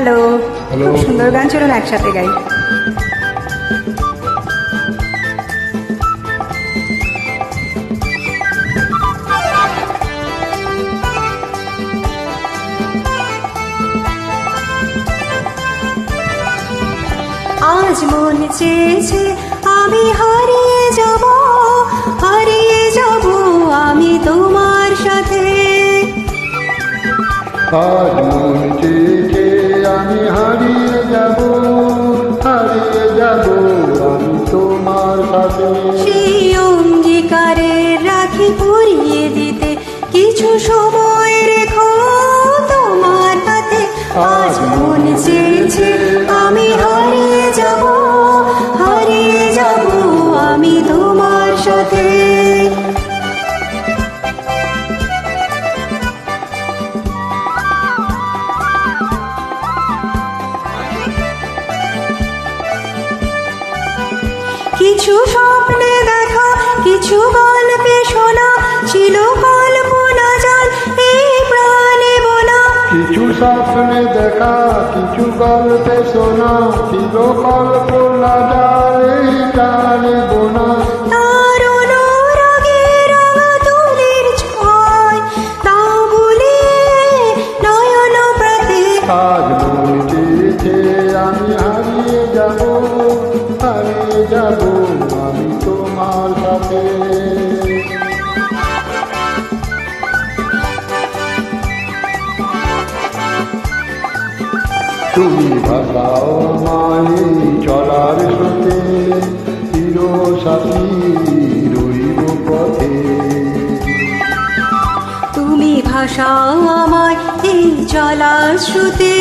Hello, খুব সুন্দর গান, চলুন একসাথে গাই। আজ মন চেয়েছে আমি হারিয়ে যাব আমি তোমার সাথে। আজ মন চেয়েছে আমি হারিয়ে যাব আমি তোমার সাথে। সেই অঙ্গীকারে রাখি পরিয়ে দিতে কিছু সময় রেখো তোমার হাতে। আজ মন চেয়েছে আমি হারিয়ে যাব আমি তোমার সাথে। কিছু স্বপ্নে দেখা, কিছু গল্পে শোনা, ছিল কল্পনা জাল এই প্রাণে বোনা। কিছু স্বপ্নে দেখা, কিছু গল্পে শোনা, ছিল কল্পনা জাল এই প্রাণে বোনা। তার অনুরাগে রাঙা তুলির ছোঁয়ায় তা বুলিয়ে নয়ন প্রাতে। আজ মন চেয়েছে আমি হারিয়ে যাব আমি তোমার সাথে। তুমি ভাসাও আমায় চলার স্রোতে, চির সাথী রইব পথে। তুমি ভাষাও আমায় এই চলার শ্রুতে,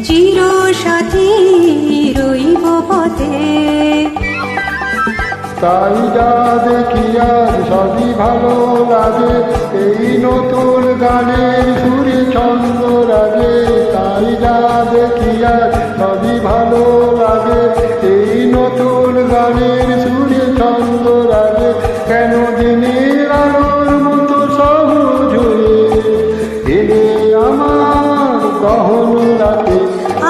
চির সাথী রইব পথে। তাই যা দেখি আর সবই ভালো লাগে, এই নতুন গানের সুরে ছন্দ রাগে। তাই যা দেখি আর সবই ভালো লাগে, এই নতুন গানের সুরে ছন্দ রাগে। কেন দিনের আলোর মতো সহজ হয়ে এলে আমার গহন রাতে।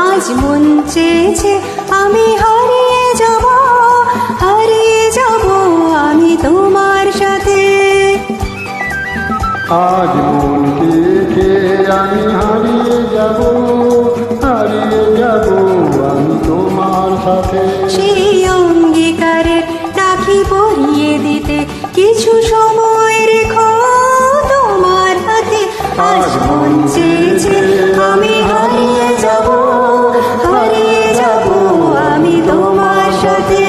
আজ মন চেয়েছে আমি হারিয়ে যাব আমি তোমার সাথে। আজ মন চেয়েছে আমি হারিয়ে যাব আমি তোমার সাথে। সেই অঙ্গীকারে রাখি পরিয়ে দিতে কিছু সময় রেখো তোমার হাতে। আজ মন চেয়েছে আমি হারিয়ে যাব আমি তোমার সাথে।